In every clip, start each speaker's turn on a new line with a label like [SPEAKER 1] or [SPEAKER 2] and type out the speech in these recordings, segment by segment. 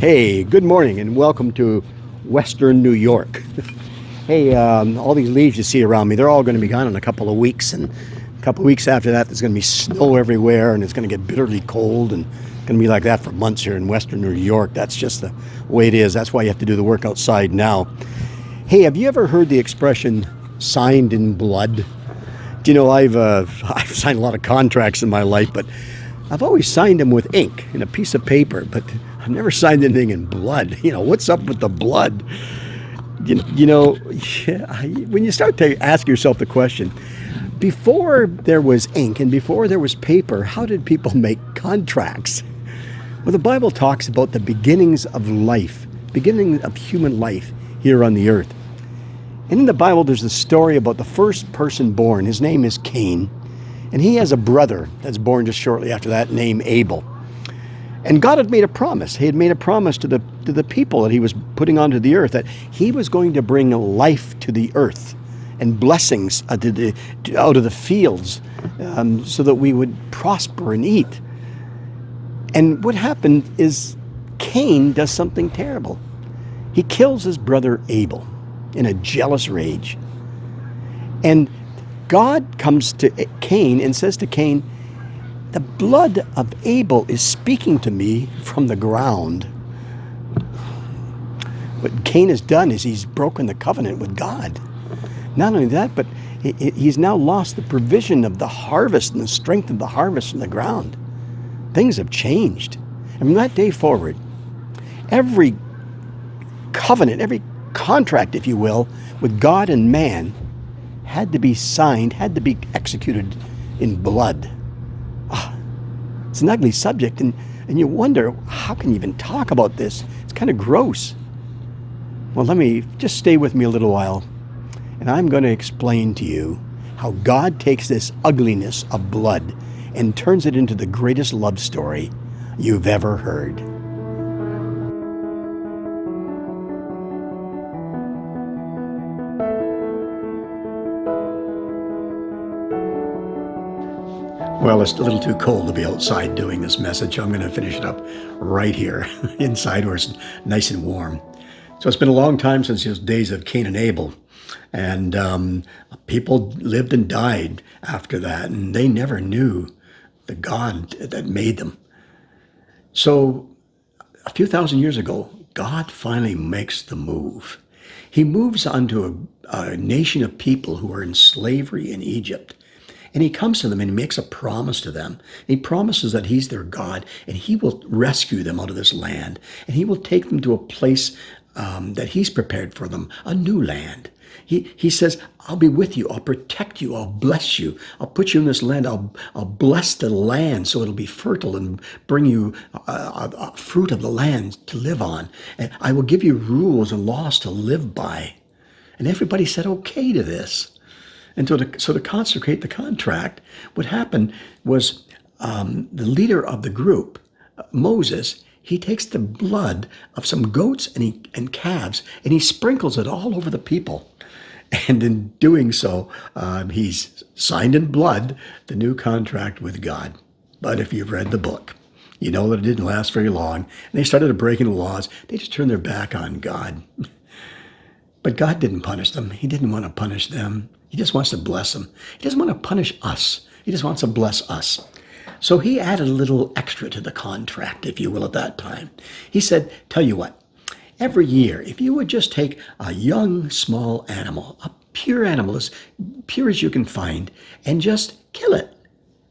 [SPEAKER 1] Hey, good morning and welcome to Western New York. Hey, all these leaves you see around me, they're all going to be gone in a couple of weeks. And a couple of weeks after that, there's going to be snow everywhere and it's going to get bitterly cold and it's going to be like that for months here in Western New York. That's just the way it is. That's why you have to do the work outside now. Hey, have you ever heard the expression signed in blood? Do you know, I've signed a lot of contracts in my life, but I've always signed them with ink in a piece of paper, but I've never signed anything in blood. What's up with the blood? When you start to ask yourself the question, before there was ink and before there was paper, how did people make contracts? Well, the Bible talks about the beginnings of life, beginning of human life here on the earth. And in the Bible, there's a story about the first person born. His name is Cain. And he has a brother that's born just shortly after that, named Abel. And God had made a promise. He had made a promise to the people that he was putting onto the earth, that he was going to bring life to the earth and blessings out of the fields, so that we would prosper and eat. And what happened is Cain does something terrible. He kills his brother Abel in a jealous rage. And God comes to Cain and says to Cain, "The blood of Abel is speaking to me from the ground." What Cain has done is he's broken the covenant with God. Not only that, but he's now lost the provision of the harvest and the strength of the harvest in the ground. Things have changed. And from that day forward, every covenant, every contract, if you will, with God and man had to be signed, had to be executed in blood. It's an ugly subject, and you wonder, how can you even talk about this? It's kind of gross. Well, let me just stay with me a little while, and I'm going to explain to you how God takes this ugliness of blood and turns it into the greatest love story you've ever heard. Well, it's a little too cold to be outside doing this message. I'm going to finish it up right here inside where it's nice and warm. So it's been a long time since those days of Cain and Abel. And people lived and died after that, and they never knew the God that made them. So a few thousand years ago, God finally makes the move. He moves onto a nation of people who are in slavery in Egypt. And he comes to them and he makes a promise to them. He promises that he's their God and he will rescue them out of this land. And he will take them to a place that he's prepared for them, a new land. He says, "I'll be with you. I'll protect you. I'll bless you. I'll put you in this land. I'll bless the land so it'll be fertile and bring you fruit of the land to live on. And I will give you rules and laws to live by." And everybody said okay to this. And so to consecrate the contract, what happened was the leader of the group, Moses, he takes the blood of some goats and calves and he sprinkles it all over the people. And in doing so, he's signed in blood the new contract with God. But if you've read the book, you know that it didn't last very long. And they started breaking the laws. They just turned their back on God. But God didn't punish them. He didn't want to punish them. He just wants to bless them. He doesn't want to punish us. He just wants to bless us. So he added a little extra to the contract, if you will, at that time. He said, "Tell you what, every year, if you would just take a young, small animal, a pure animal, as pure as you can find, and just kill it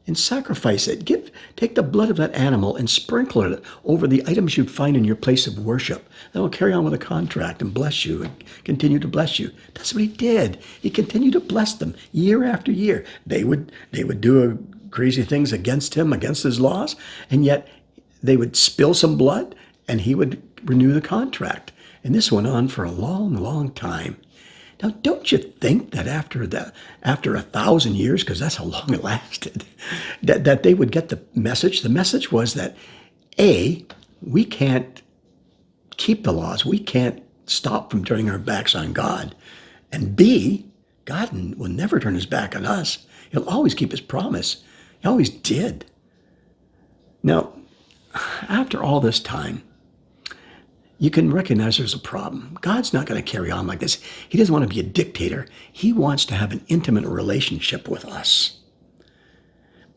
[SPEAKER 1] and sacrifice it. Take the blood of that animal and sprinkle it over the items you'd find in your place of worship. That will carry on with a contract and bless you and continue to bless you." That's what he did. He continued to bless them year after year. They would do crazy things against him, against his laws, and yet they would spill some blood and he would renew the contract. And this went on for a long, long time. Now, don't you think that after 1,000 years, because that's how long it lasted, that they would get the message? The message was that, A, we can't keep the laws. We can't stop from turning our backs on God. And B, God will never turn his back on us. He'll always keep his promise. He always did. Now, after all this time, you can recognize there's a problem. God's not going to carry on like this. He doesn't want to be a dictator. He wants to have an intimate relationship with us.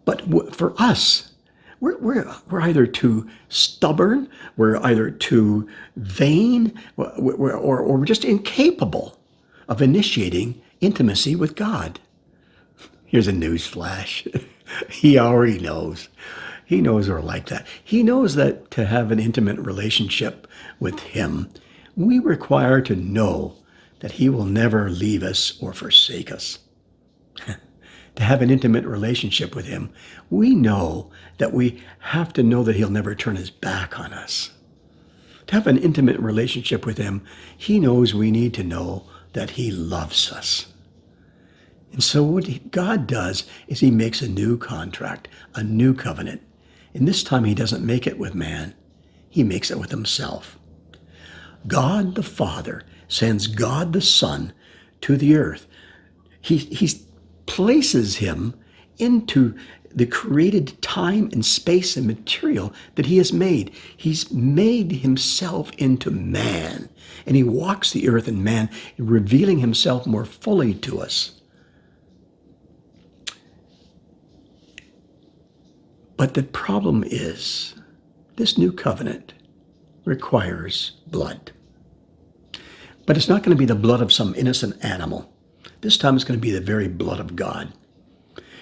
[SPEAKER 1] But for us, we're either too stubborn, we're either too vain, or we're just incapable of initiating intimacy with God. Here's a news flash. He already knows. He knows we're like that. He knows that to have an intimate relationship with him, we require to know that he will never leave us or forsake us. To have an intimate relationship with him, we know that we have to know that he'll never turn his back on us. To have an intimate relationship with him, he knows we need to know that he loves us. And so what God does is he makes a new contract, a new covenant. And this time he doesn't make it with man. He makes it with himself. God the Father sends God the Son to the earth. He places him into the created time and space and material that he has made. He's made himself into man. And he walks the earth in man, revealing himself more fully to us. But the problem is, this new covenant requires blood. But it's not going to be the blood of some innocent animal. This time it's going to be the very blood of God.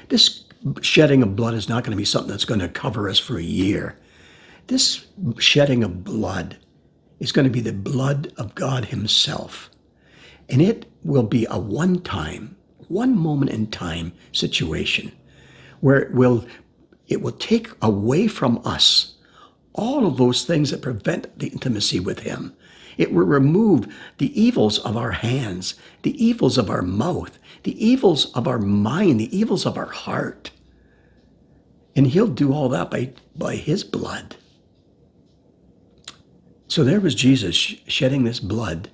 [SPEAKER 1] This shedding of blood is not going to be something that's going to cover us for a year. This shedding of blood is going to be the blood of God himself. And it will be a one-time, one moment in time situation where it will take away from us all of those things that prevent the intimacy with him. It will remove the evils of our hands, the evils of our mouth, the evils of our mind, the evils of our heart. And he'll do all that by his blood. So there was Jesus shedding this blood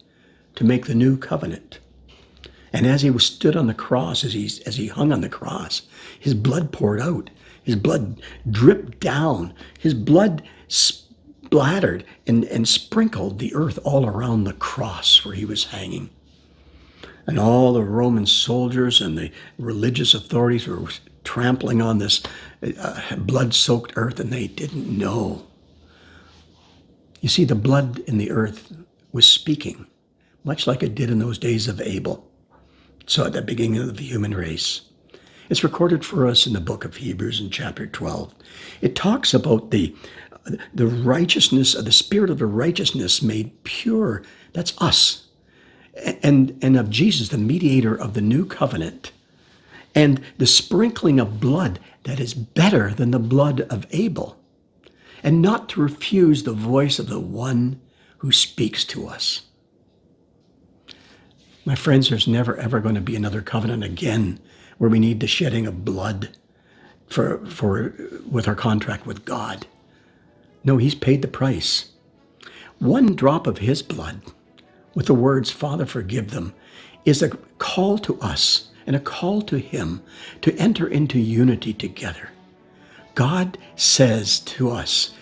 [SPEAKER 1] to make the new covenant. And as he stood on the cross, as he hung on the cross, his blood poured out. His blood dripped down. His blood splattered and sprinkled the earth all around the cross where he was hanging. And all the Roman soldiers and the religious authorities were trampling on this blood-soaked earth, and they didn't know. You see, the blood in the earth was speaking, much like it did in those days of Abel. So at the beginning of the human race. It's recorded for us in the book of Hebrews in chapter 12. It talks about the righteousness of the spirit of the righteousness made pure. That's us. And of Jesus, the mediator of the new covenant. And the sprinkling of blood that is better than the blood of Abel. And not to refuse the voice of the one who speaks to us. My friends, there's never ever going to be another covenant again where we need the shedding of blood with our contract with God. No, he's paid the price. One drop of his blood, with the words, Father, forgive them, is a call to us and a call to him to enter into unity together. God says to us,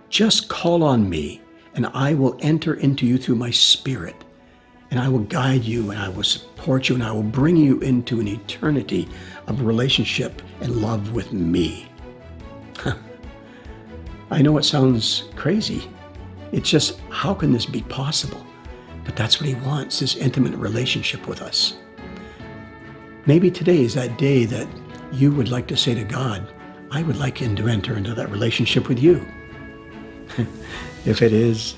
[SPEAKER 1] just call on me and I will enter into you through my spirit. And I will guide you, and I will support you, and I will bring you into an eternity of relationship and love with me. I know it sounds crazy. It's just, how can this be possible? But that's what he wants, this intimate relationship with us. Maybe today is that day that you would like to say to God, I would like him to enter into that relationship with you. If it is,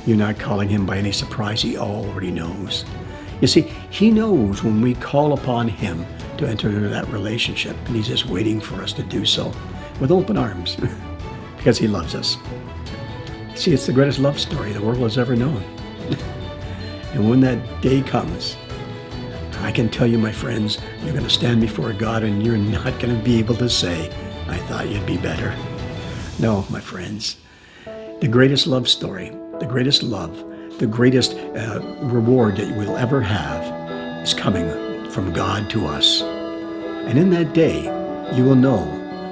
[SPEAKER 1] you're not calling him by any surprise. He already knows. You see, he knows when we call upon him to enter into that relationship, and he's just waiting for us to do so with open arms because he loves us. See, it's the greatest love story the world has ever known. And when that day comes, I can tell you, my friends, you're going to stand before God and you're not going to be able to say, I thought you'd be better. No, my friends, the greatest love story, the greatest love, the greatest reward that you will ever have is coming from God to us. And in that day, you will know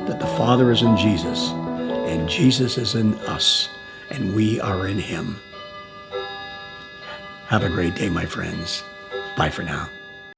[SPEAKER 1] that the Father is in Jesus, and Jesus is in us, and we are in him. Have a great day, my friends. Bye for now.